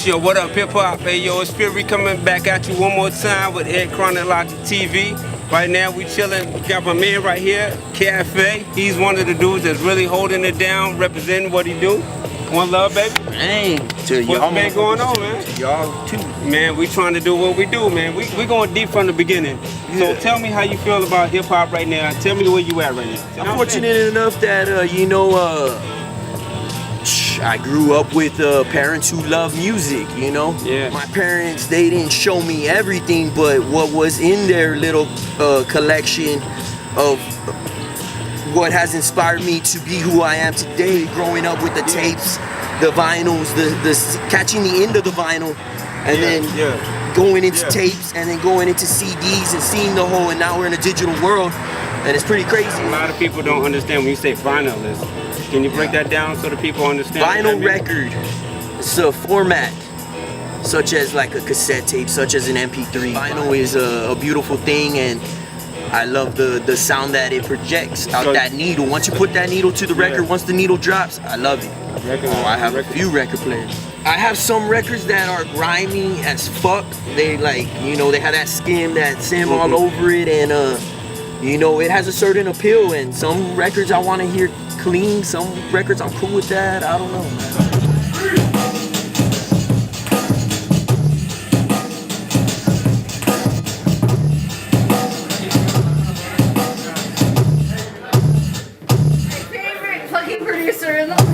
Yo, what up, HipHop? Hey, yo, it's Fury coming back at you one more time with edCronologikTV. Right now, we chilling. We got my man right here, Cafe. He's one of the dudes that's really holding it down, representing what he do. One love, baby. Dang. To What's y'all, been going on, man? To y'all too. Man, we trying to do what we do, man. We going deep from the beginning. So tell me how you feel about hip hop right now. Tell me where you at right now. I'm fortunate enough that I grew up with parents who love music, you know? Yeah. My parents, they didn't show me everything, but what was in their little collection of what has inspired me to be who I am today, growing up with the tapes, the vinyls, the catching the end of the vinyl, and then going into tapes, and then going into CDs and seeing the whole, and now we're in a digital world, and it's pretty crazy. A lot of people don't understand when you say vinyl. Can you break that down so the people understand? Vinyl record, it's a format such as like a cassette tape, such as an MP3. Vinyl is a beautiful thing, and I love the sound that it projects out that needle. Once you put that needle to the record, once the needle drops, I love it. I have a few record players. I have some records that are grimy as fuck. They like, they have that skim, that sim all over it, and it has a certain appeal. And some records I want to hear clean, some records I'm cool with that. I don't know, man. Producer in the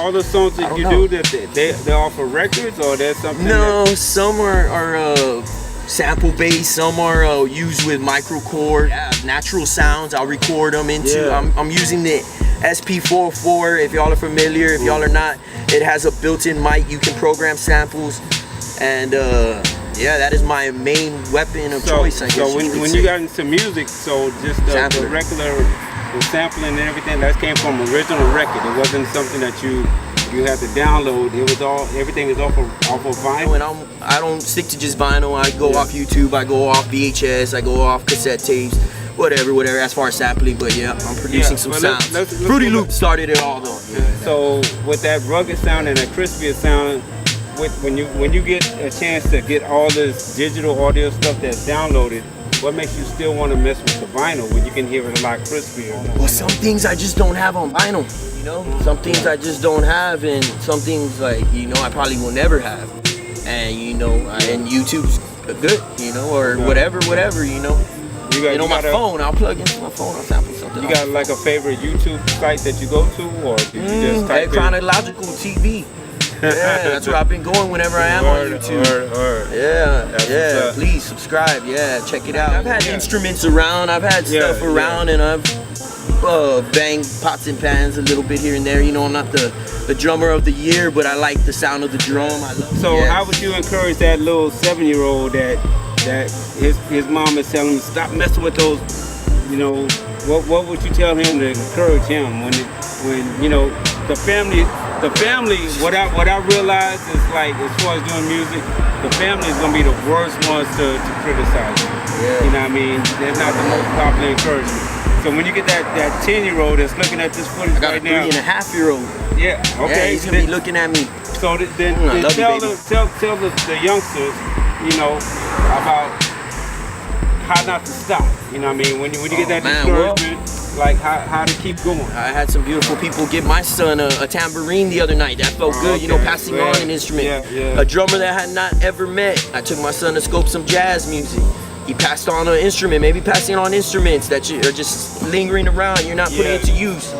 all the songs that you do, that they're off of records, or there's something? No, some are sample based, some are used with microchord, natural sounds. I'll record them into. I'm using the SP404. If y'all are familiar, if y'all are not, it has a built-in mic. You can program samples, and that is my main weapon of choice, I guess. So when you got into music, so just the regular sampling and everything, that came from original record. It wasn't something that you had to download. It was everything is off of vinyl. And I don't stick to just vinyl. I go off YouTube, I go off VHS, I go off cassette tapes. whatever, as far as sampling. But yeah, I'm producing some but sounds. let's Fruity go Loop started it all though. So with that rugged sound and that crispier sound, when you get a chance to get all this digital audio stuff that's downloaded, what makes you still want to mess with the vinyl when you can hear it a lot crispier? Well, some things I just don't have on vinyl, you know? Some things I just don't have, and some things, like, you know, I probably will never have. And, you know, and YouTube's good, you know, or whatever, you know? My phone, I'll plug into my phone, I'll sample something. You got like a favorite YouTube site that you go to, or do you just type edCronologikTV. Yeah, that's where I've been going whenever I am on YouTube. Yeah, please subscribe. Yeah, check it out. I've had instruments around, I've had stuff around, and I've banged pots and pans a little bit here and there. You know, I'm not the drummer of the year, but I like the sound of the drum. I love So how would you encourage that little 7-year-old that his mom is telling him stop messing with those? You know, what would you tell him to encourage him when you know the family? What I realized is, like, as far as doing music, the family is gonna be the worst ones to criticize you. You know what I mean? They're not the most popular encouragement. So when you get that 10-year-old that's looking at this footage right now, I got a 3.5-year-old. Yeah, okay. Yeah, he's gonna be looking at me. So then tell the youngsters, you know, about how not to stop. You know what I mean? When you get that discouragement, like how to keep going. I had some beautiful people give my son a tambourine the other night. That felt good, you know, passing on an instrument. A drummer that I had not ever met. I took my son to scope some jazz music. He passed on an instrument, maybe passing on instruments that are just lingering around. You're not putting it to use.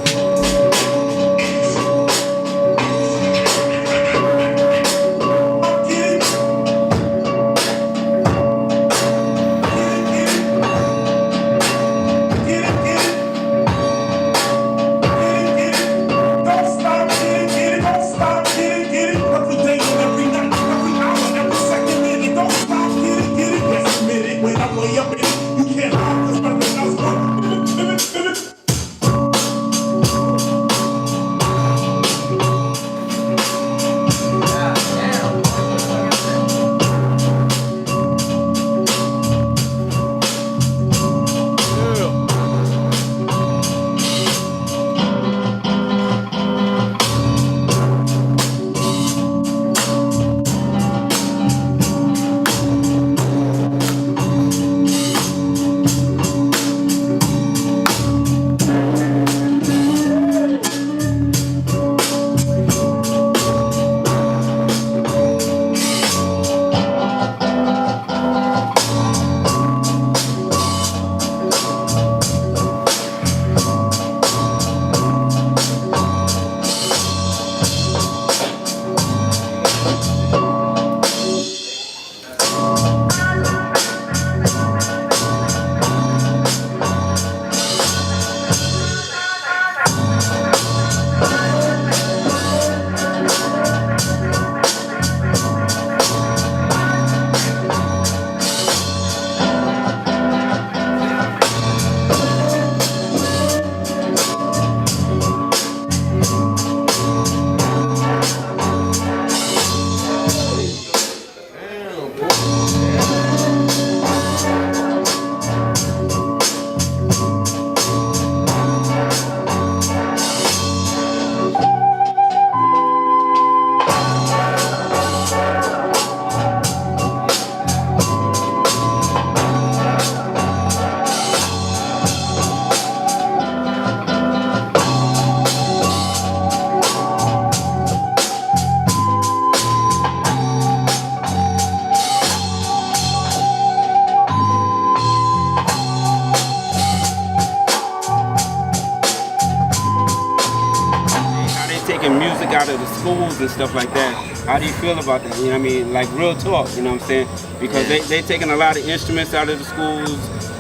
Music out of the schools and stuff like that. How do you feel about that? You know what I mean? Like, real talk, you know what I'm saying? Because they taking a lot of instruments out of the schools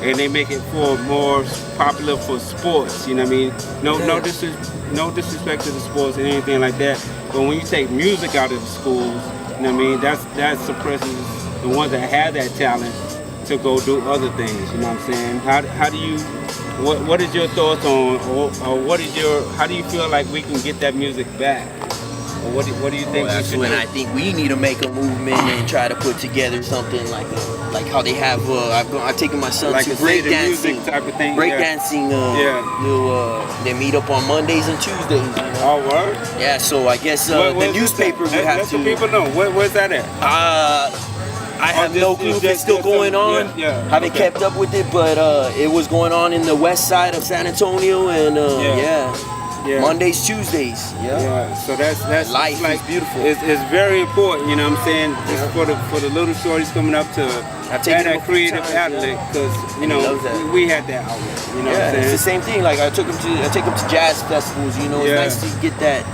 and they make it for more popular for sports, you know what I mean? No disrespect to the sports and anything like that. But when you take music out of the schools, you know what I mean? That suppresses the ones that have that talent to go do other things, you know what I'm saying? How do you what is your thoughts on, or how do you feel like we can get that music back? Or what do you think? That's when I think we need to make a movement and try to put together something like how they have. I've taken my son like to a music breakdancing type of thing. Breakdancing. They meet up on Mondays and Tuesdays. You know? Oh, word? Yeah. So I guess the newspaper would have to. Let the people know. Where's that at? I have no clue if it's still going on. Haven't kept up with it, but it was going on in the west side of San Antonio, and Mondays, Tuesdays. Yeah. So that's life like, is beautiful. It's very important. You know what I'm saying? It's for the little shorties coming up to have that creative outlet, because you know we had that outlet. You know what I'm saying? It's the same thing. Like I take them to jazz festivals. You know, it's nice to get that.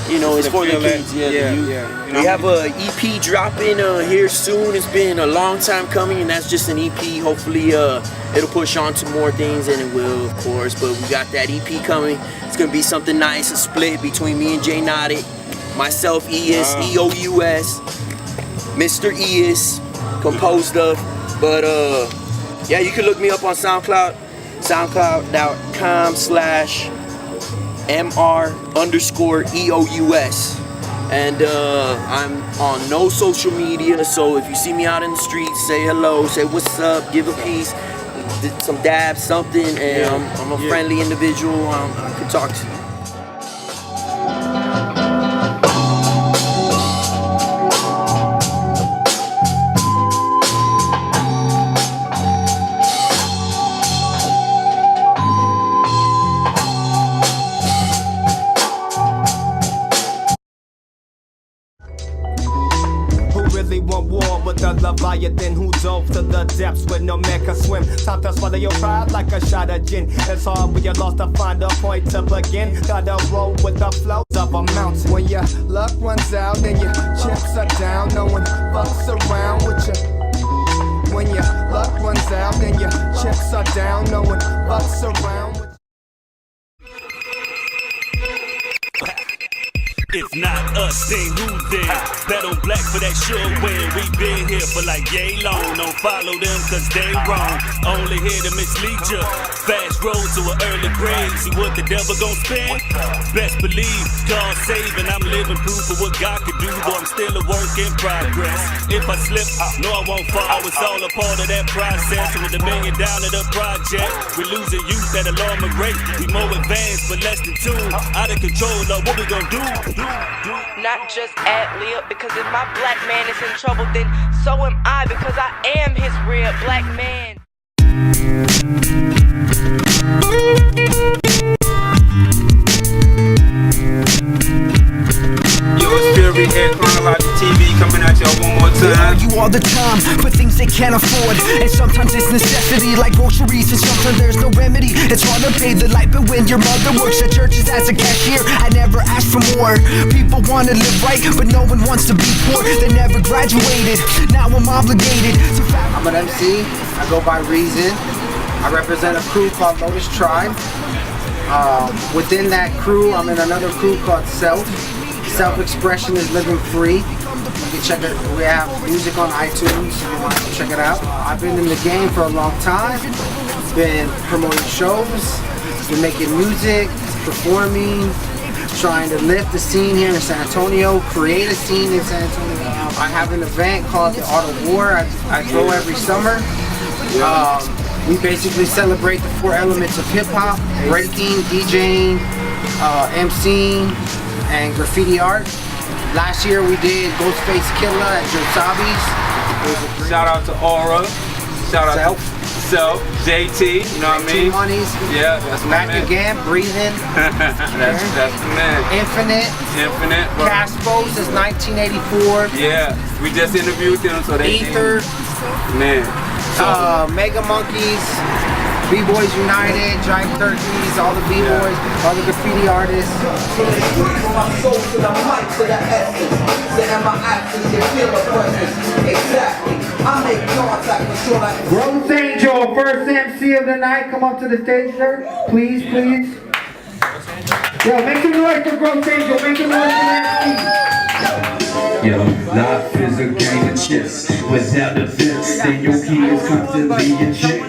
You know, it's for the kids. We have a EP dropping here soon. It's been a long time coming, and that's just an EP. Hopefully, it'll push on to more things, and it will, of course. But we got that EP coming. It's gonna be something nice, a split between me and Jay Noddick, myself, Eous, Eous, Mr. Eous, composed of. But yeah, you can look me up on SoundCloud, SoundCloud.com/MR_EOUS. And I'm on no social media, so if you see me out in the streets, say hello, say what's up, give a piece, some dabs, something, and I'm a friendly individual. I can talk to you. Want war with the Leviathan who dove to the depths where no man can swim. Time to swallow your pride like a shot of gin. It's hard when you're lost to find a point to begin. Gotta roll with the flows of a mountain. When your luck runs out and your chips are down, no one fucks around with you. When your luck runs out and your chips are down, no one fucks around with you. If not us, then who then? Bet on black for that sure win. We been here for like yay long. Don't follow them cause they wrong. Only here to mislead ya. Fast road to an early grave. See what the devil gon' spend? Best believe God saving. I'm living proof of what God could do, though I'm still a work in progress. If I slip, no I won't fall. It's all a part of that process. With $1 million down to the project, we're losing youth at an alarming rate. We more advanced but less than two. Out of control, though, what we gon' do? Not just ad-lib, because if my black man is in trouble, then so am I, because I am his real black man. edCronologikTV coming at y'all one more They time. argue all the time for things they can't afford, and sometimes it's necessity like groceries, and sometimes there's no remedy. It's hard to pay the light, but when your mother works at churches as a cashier, I never asked for more. People want to live right, but no one wants to be poor. They never graduated, now I'm obligated to I'm an MC, I go by Reason. I represent a crew called Lotus Tribe. Within that crew, I'm in another crew called Self. Self-expression is living free. You can check it. We have music on iTunes if you want to check it out. I've been in the game for a long time. Been promoting shows, been making music, performing, trying to lift the scene here in San Antonio, create a scene in San Antonio. I have an event called the Art of War. I throw every summer. We basically celebrate the 4 elements of hip-hop: breaking, DJing, MCing, and graffiti art. Last year we did Ghostface Killer at Josabi's. Shout out to Aura. Shout out to Self, JT, you know what I mean? Monies. Yeah, that's my Back man. again, breathing. that's the man. Infinite. Bro. Caspo since 1984. Yeah, we just interviewed them, so they Ether. Man. Mega Monkeys, B-Boys United, Giant Turkeys, all the B-Boys, all the graffiti artists. My soul to the mic, to the essence. To end my actions, they feel a presence. Exactly. I make contact for sure like Rose Angel, first MC of the night. Come up to the stage, sir. Please, please. Yo, make some noise for Rose Angel. Make some noise for that MC. Yo, life is a game of chess. Without the fence, then your key is constantly in check.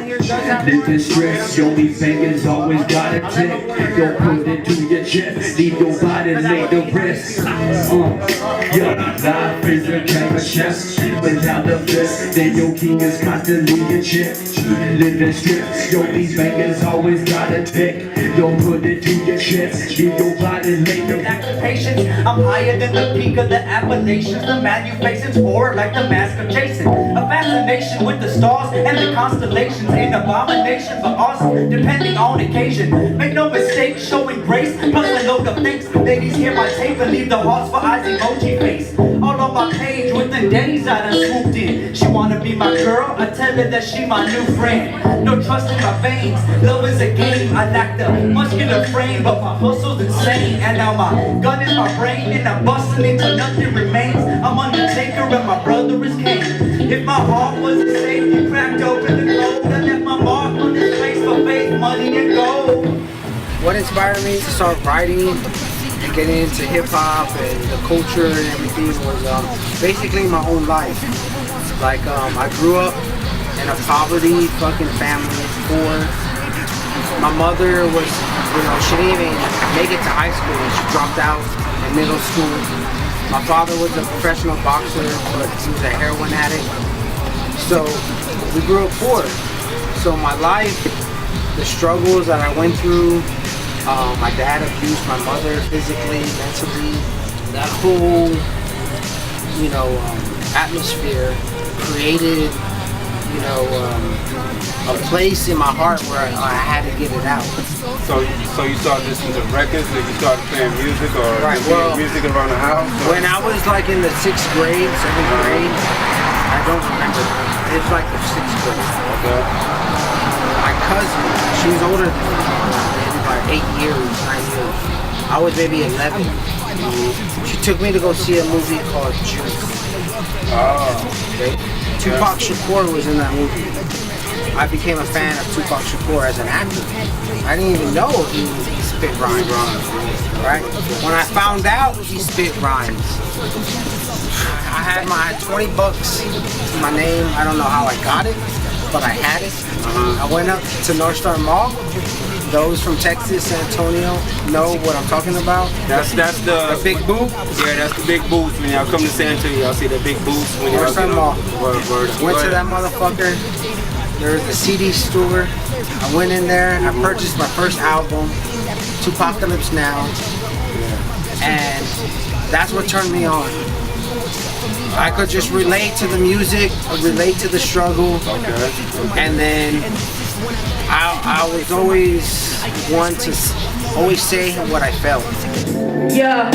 Living stress, your only fingers always got a check. Don't put it to your chest, leave your body lay the rest. Yo, life is a game of chess. Without the fence, then your king is constantly in check. Living stress, your only fingers always got a check. Don't put it to your chest, leave your body lay the rest. Patience, I'm higher than the peak of the Appalachians. The man you faces forward like the mask of Jason. A fascination with the stars and the constellations. An abomination for us, depending on occasion. Make no mistake, showing grace, plus a load of thanks. Ladies, hear my tape and leave the hearts for eyes emoji face. All on my page with the daddies I done swooped in. She wanna be my girl, I tell her that she my new friend. No trust in my veins, love is a game. I lack the muscular frame, but my hustle's insane. And now my gun is my brain, and I'm busting it till nothing remains. I'm Undertaker and my brother is King. If my heart wasn't safe, you cracked open the code. I left my mark on this place for faith, money, and gold. What inspired me to start writing and getting into hip-hop and the culture and everything was basically my own life. Like, I grew up in a poverty fucking family, poor. My mother was, she didn't even make it to high school. She dropped out in middle school. My father was a professional boxer, but he was a heroin addict. So we grew up poor. So my life, the struggles that I went through, my dad abused my mother physically, mentally. That whole, atmosphere created, a place in my heart where I had to get it out. So you started listening to records, and you started playing music, or music around the house? When I was like in the 6th grade, 7th grade, I don't remember. It was like the 6th grade. Okay. My cousin, she was older than me, maybe by 8 years, 9 years. I was maybe 11. She took me to go see a movie called Juice. Okay. Tupac Shakur was in that movie. I became a fan of Tupac Shakur as an actor. I didn't even know he spit rhymes, right? When I found out he spit rhymes, I had my 20 bucks to my name. I don't know how I got it, but I had it. I went up to North Star Mall. Those from Texas, San Antonio know what I'm talking about. That's the big boot. Yeah, that's the big boots. When y'all come to San Antonio, y'all see the big boots. When y'all North Mall. Went to that. that motherfucker. There was a CD store. I went in there. I purchased my first album, Tupacalypse Now, and that's what turned me on. I could just relate to the music, relate to the struggle, and then I was always one to always say what I felt. Yeah,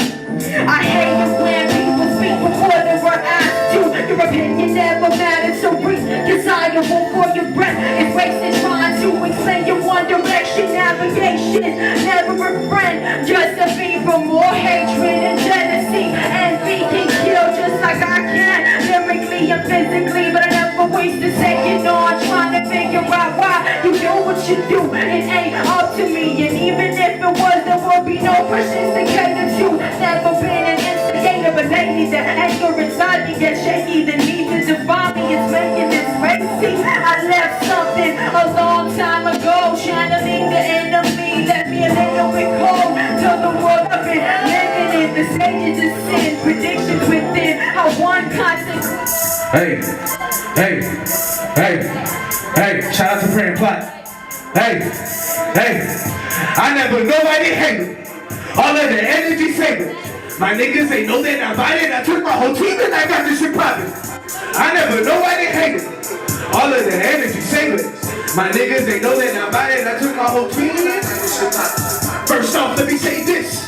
I hate it when people speak before they were asked to. Your opinion never matters, so breathe desirable for your breath. It's wasted trying to explain your one direction. Navigation, never a friend, just a feed for more hatred and jealousy. Envy can kill just like I can, lyrically and physically, but I never waste a second on trying to figure out why you do what you do. It ain't up to me, and even if it was, there would be no questions to cater to. Never been an instigator, but lately the anger inside me gets shaky. The need to define me is making it crazy. I left something a long time ago, channeling the enemy. Left me a little bit cold to the world I've been living in. The stages of sin, predictions within. How one constant. Hey, shout out to Praying Plot. Hey, I never nobody hated. All of the energy saving. My niggas ain't know that I bought it. I took my whole team and I got this shit poppin'. I never nobody hated. All of the energy saving. My niggas ain't know that I bought it. I took my whole team and I got this shit poppin'. First off, let me say this.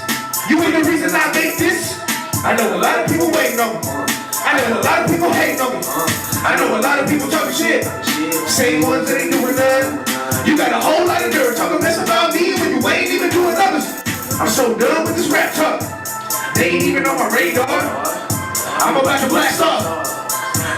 You ain't the reason I make this. I know a lot of people waiting on me. I know a lot of people hating on me. I know a lot of people talking shit. Same ones that ain't doing nothing. You got a whole lot of dirt talking mess about me when you ain't even doing others. I'm so done with this rap talk. They ain't even on my radar. I'm about to blast off.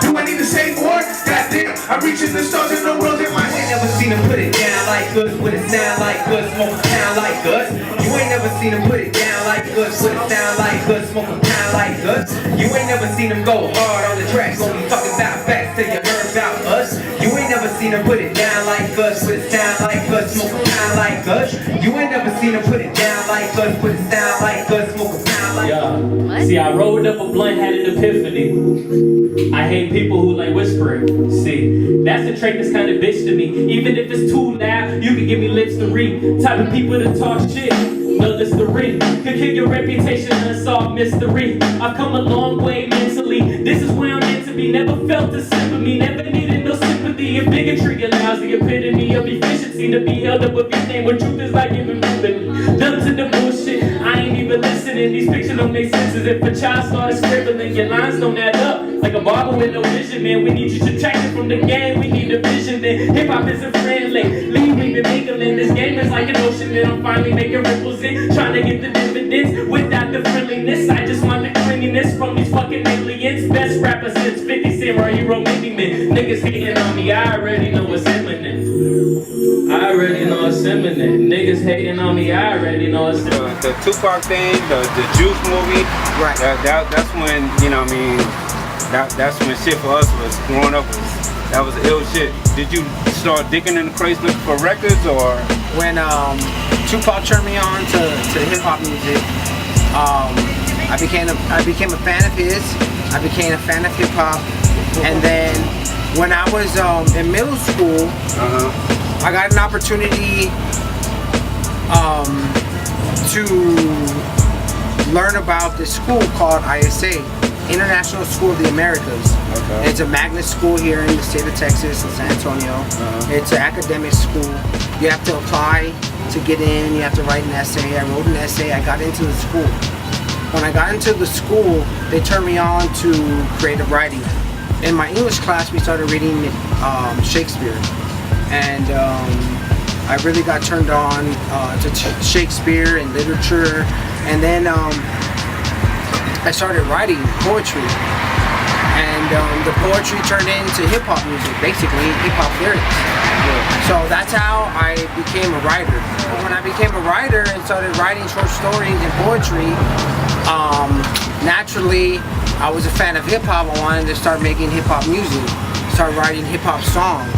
Do I need to say more? Goddamn, I'm reaching the stars in the world in my head. Never seen them put it down like us, with it sound like us, smoke a town like us. You ain't never seen them put it down sound like us, put it sound like us, smoke a pound like us. You ain't never seen them go hard on the tracks, only talking about facts till you heard about us. You ain't never seen them put it down like us, put it sound like us, smoke a pound like us. You ain't never seen them put it down like us, put it sound like us, smoke a pound like us. Yeah. See, I rolled up a blunt, had an epiphany. I hate people who like whispering. See, that's a trait that's kind of bitch to me. Even if it's too loud, you can give me lips to read. Type of people that talk shit, no listerine. Could kill your reputation, unsolved mystery. I've come a long way mentally. This is where I'm meant to be. Never felt the sympathy, never needed no sympathy. If bigotry allows the epitome of efficiency to be held up with your name, when truth is like giving empathy. Dumb to the bullshit, I ain't even listening. These pictures don't make sense as if a child started scribbling. Your lines don't add up, like a barber with no vision, man. We need you subtracted from the game, we need a vision, then. Hip-hop isn't friendly, leave me mingling. This game is like an ocean that I'm finally making ripples in. Trying to get the dividends without the friendliness. I just want the cleanliness from these fucking aliens. Best rapper since 50 Cent, or hero mini man. Niggas hating on me, I already know it's imminent. I already know it's imminent. Niggas hating on me, I already know it's imminent. The Tupac thing, the Juice movie, right? That's when, you know what I mean, that's when shit for us was growing up. That was ill shit. Did you start digging in the crates looking for records, or? When Tupac turned me on to hip hop music, I became a fan of his. I became a fan of hip hop, and then when I was in middle school, I got an opportunity to learn about this school called ISA, International School of the Americas. Okay. It's a magnet school here in the state of Texas, in San Antonio. It's an academic school. You have to apply to get in, you have to write an essay. I wrote an essay, I got into the school. When I got into the school, they turned me on to creative writing. In my English class, we started reading Shakespeare. And I really got turned on to Shakespeare and literature. And then I started writing poetry. And the poetry turned into hip-hop music, basically hip-hop lyrics. So that's how I became a writer. When I became a writer and started writing short stories and poetry, naturally I was a fan of hip-hop. I wanted to start making hip-hop music, start writing hip-hop songs.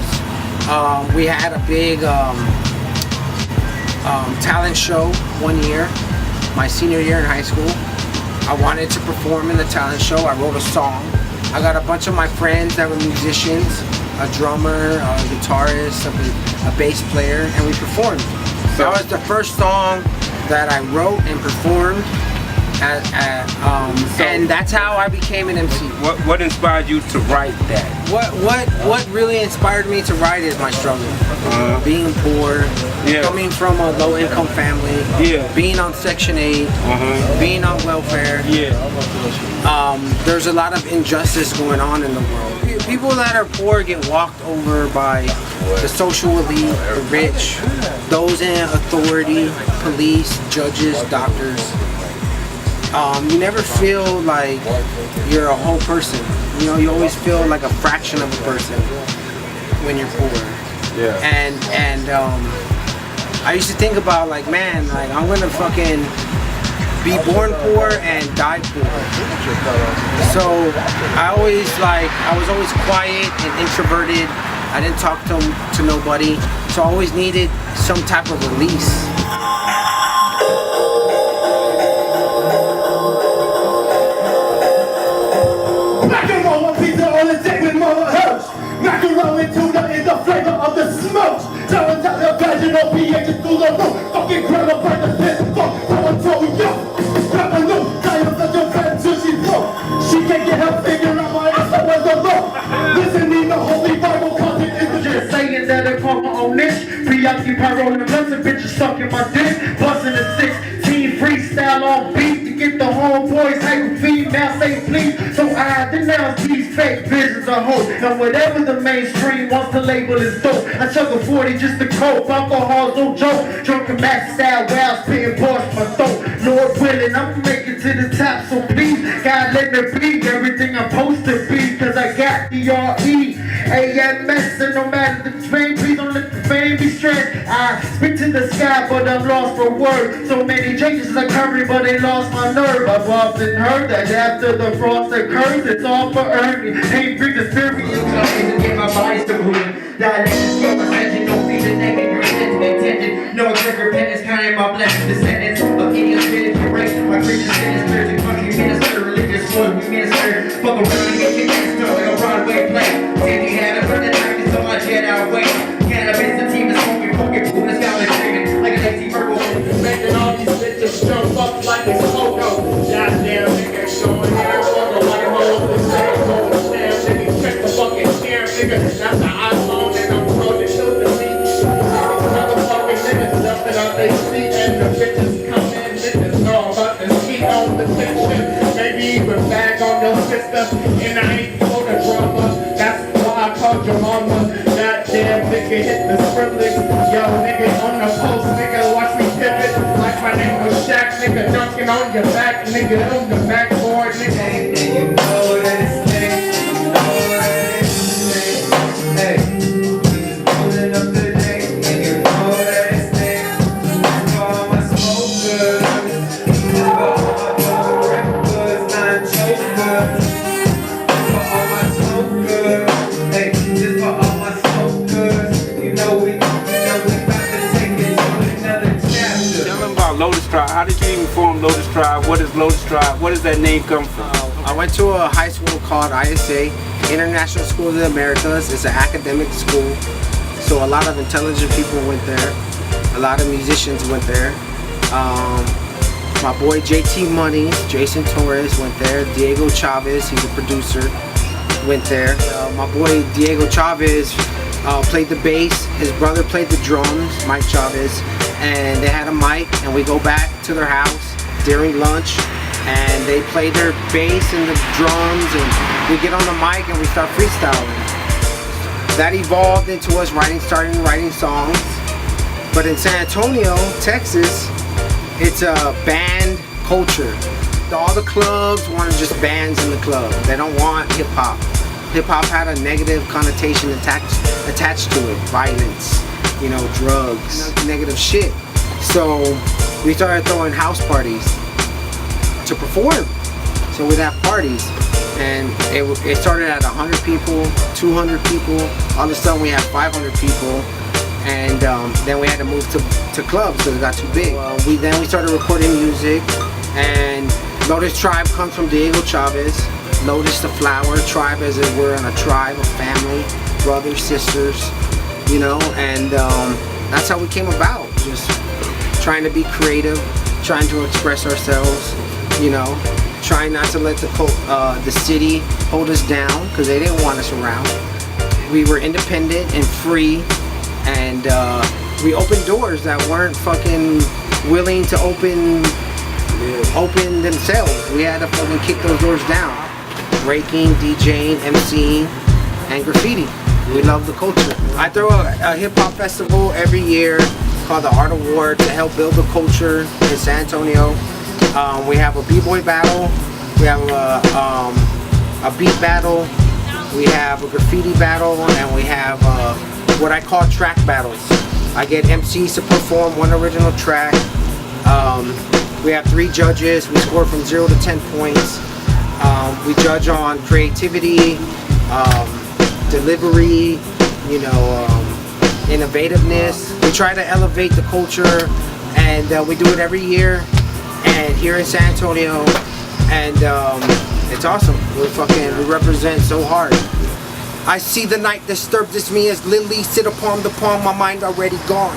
We had a big talent show one year, my senior year in high school. I wanted to perform in the talent show. I wrote a song. I got a bunch of my friends that were musicians, a drummer, a guitarist, a bass player, and we performed. That was the first song that I wrote and performed, and that's how I became an MC. What inspired you to write that? What really inspired me to write is my struggle. Being poor, coming from a low-income family, being on Section 8, being on welfare. There's a lot of injustice going on in the world. People that are poor get walked over by the social elite, the rich, those in authority, police, judges, doctors. You never feel like you're a whole person. You know, you always feel like a fraction of a person when you're poor. And I used to think about like, man, like I'm gonna fucking be born poor and die poor. So I was always quiet and introverted. I didn't talk to nobody. So I always needed some type of release. Macaroni tuna is the flavor of the smoke. Throwing out the vaginal pH through the roof. Fucking grandma burn the pit. Fuck, someone told me yo. Grandma Lou, tell you that your friend till she broke. She can't get her finger out my ass, so where's the law? Listening to Holy Bible content is the just saying that I call my own niche. Preoccupied rolling blunts and bitches sucking my dick. Busting the 16 freestyle on beat to get the homeboys hype female say please. So I denounce these fake visions of hope. And whatever the mainstream wants to label as dope, I chug a 40 just to cope. Alcohol's no joke. Drunken max style while spitting bars my throat. Lord willing, I'm making to the top, so please, God let me be everything I'm supposed to be. Cause I got the R-E, A-M-S, and no matter the train, please don't let the fame be straight. I speak to the sky, but I'm lost for words. So many changes occurring, but they lost my nerve. I've often heard that after the frost occurs, it's all for earning. Hate brings the spirit, you tell me to get my body to ruin. That is for my attention, don't feel the negative intention. No trigger repentance, counting my blessings, descendants of any unfitted duration. My greatest sin is spiritual country minister, religious one minister. Fuck around and get your hands stuck like a Broadway play. Sandy had a burning knife, so much head out way. Cannabis, the team is smoking, fucking food, it's got me dreaming like a lazy Virgo. Making all these bitches jump up like it's Coco. Goddamn nigga, showing hair for the white hole. The same hole, damn nigga, check the fucking scam nigga. That's the iPhone and I'm rolling to the seat. Motherfucking niggas jumping out they seat and the bitches come in, niggas know about the ski on the picture. Maybe even bag on your sister, and I ain't for the drama. That's why I called your mama. Goddamn nigga hit the scribbling. Yo nigga on the post, nigga watch me pivot. Like my name was Shaq, nigga dunking on your back, nigga on the backboard, nigga. And you know that it's thing, you know that it's thing. Hey, we just pulling up today, and you know that it's thing. For all my smokers, for all my rappers, not chokers. For all my smokers, hey, just for all my smokers. You know we about to take it to another chapter. Tell them about Lotus Tribe. How did you even form Lotus Tribe? What is Lotus Tribe? Where does that name come from? I went to a high school called ISA, International School of the Americas. It's an academic school, so a lot of intelligent people went there. A lot of musicians went there. My boy JT Money, Jason Torres went there. Diego Chavez, he's a producer, went there. My boy Diego Chavez played the bass. His brother played the drums, Mike Chavez, and they had a mic, and we go back to their house during lunch, and they play their bass and the drums, and we get on the mic and we start freestyling. That evolved into us starting writing songs. But in San Antonio, Texas, it's a band culture. All the clubs want just bands in the club. They don't want hip-hop. Hip-hop had a negative connotation attached to it. Violence, you know, drugs, negative shit. So we started throwing house parties to perform. So we'd have parties, and it started at 100 people, 200 people. All of a sudden we had 500 people, and then we had to move to clubs because it got too big. Then we started recording music, and Lotus Tribe comes from Diego Chavez. Lotus the flower, tribe as if we're in a tribe, a family, brothers, sisters, you know, and that's how we came about. Just trying to be creative, trying to express ourselves, you know, trying not to let the city hold us down because they didn't want us around. We were independent and free, and we opened doors that weren't fucking willing to open themselves. We had to fucking kick those doors down. Breaking, DJing, MCing, and graffiti. We love the culture. I throw a hip-hop festival every year called the Art Award to help build the culture in San Antonio. We have a b-boy battle, we have a beat battle, we have a graffiti battle, and we have what I call track battles. I get MCs to perform one original track. We have 3 judges. We score from 0 to 10 points. We judge on creativity, delivery, you know, innovativeness. We try to elevate the culture, and we do it every year, and here in San Antonio, and it's awesome. We represent so hard. I see the night disturbs me as lilies sit upon the palm, my mind already gone.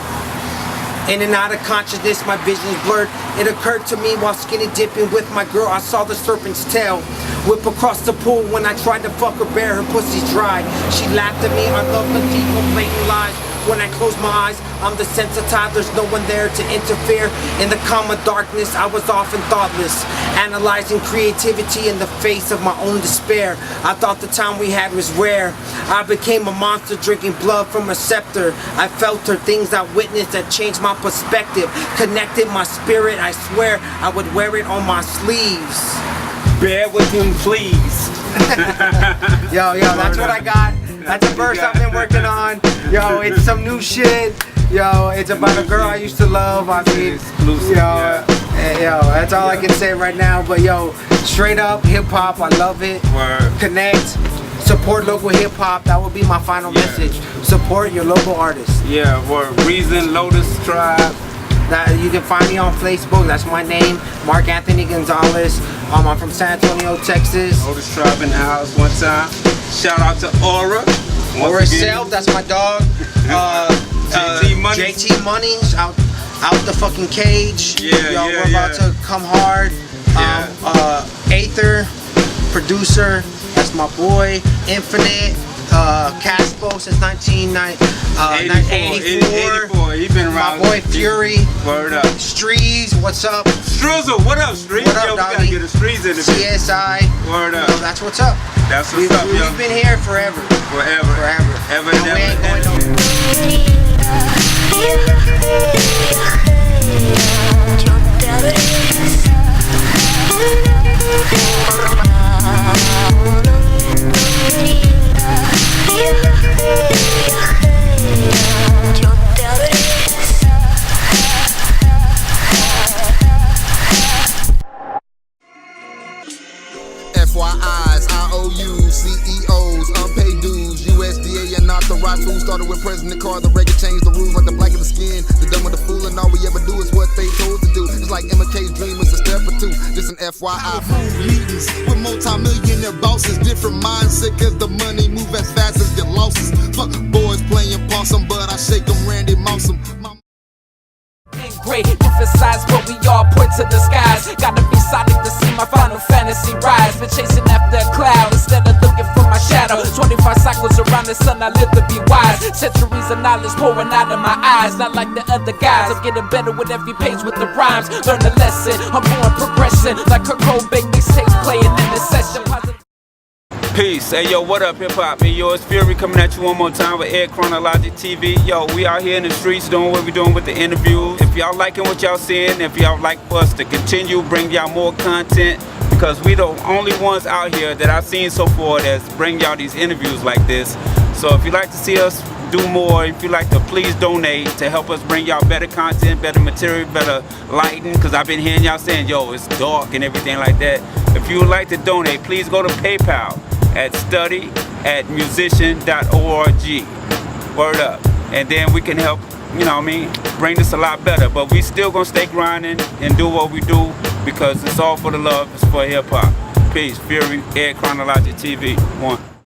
In and out of consciousness, my vision's blurred. It occurred to me while skinny dipping with my girl, I saw the serpent's tail whip across the pool. When I tried to fuck her bare, her pussy's dry. She laughed at me, I love the deep blatant lies. When I close my eyes, I'm desensitized, there's no one there to interfere. In the calm of darkness, I was often thoughtless, analyzing creativity in the face of my own despair. I thought the time we had was rare. I became a monster, drinking blood from a scepter. I felt her things I witnessed that changed my perspective, connected my spirit. I swear I would wear it on my sleeves. Bear with him, please. Yo, that's what I got. That's a verse I've been working on. Yo, it's some new shit. Yo, it's about a girl I used to love. I mean, yo, that's all I can say right now. But yo, straight up hip hop, I love it. Connect, support local hip hop. That would be my final message. Support your local artists. Yeah, for Reason, Lotus Tribe. That you can find me on Facebook. That's my name, Mark Anthony Gonzalez. I'm from San Antonio, Texas. Lotus Tribe in the house one time. Shout out to Aura. Aura Self, that's my dog. JT Money's out the fucking cage. We're about to come hard. Aether, producer, that's my boy. Infinite, Caspo since 1984. He been around. My boy Fury. Word up. Streez, what's up? Strizzle, what up, Streez? What up, we gotta get a Streez in the CSI. Word up. Yo, that's what's up. That's what's up, yo. We've been here forever. Forever. Ever and ever. FYIs, IOUs, CEOs, unpaid dues, USDA and authorized who started with President Carter. Reagan changed the rules like the black of the skin, the dumb of the fool, and all we ever do is what they told to do. It's like MK's dream is a step or two, just an FYI. Leaders with multi-millionaire bosses, different mindset cause the money move as fast as your losses. Fuck boys playing possum, but I shake them Randy Mossum. Great, emphasize what we all point to the skies. Gotta be sonic to see my final fantasy rise. Been chasing after a cloud instead of looking for my shadow. 25 cycles around the sun, I live to be wise. Centuries of knowledge pouring out of my eyes. Not like the other guys, I'm getting better with every page with the rhymes. Learn a lesson, I'm more progression. Like Kurt Cobain mixtapes playing in the session. Peace. Hey yo, what up, hip hop? Eous Fury coming at you one more time with edCronologikTV. Yo, we out here in the streets doing what we doing with the interviews. If y'all liking what y'all seeing, if y'all like for us to continue bring y'all more content, because we the only ones out here that I've seen so far that's bring y'all these interviews like this. So if you like to see us do more, if you like to please donate to help us bring y'all better content, better material, better lighting, because I've been hearing y'all saying, yo, it's dark and everything like that. If you would like to donate, please go to PayPal at study@musician.org. Word up. And then we can help, you know what I mean, bring this a lot better. But we still gonna stay grinding and do what we do because it's all for the love, it's for hip hop. Peace. Fury, edCronologikTV. 1.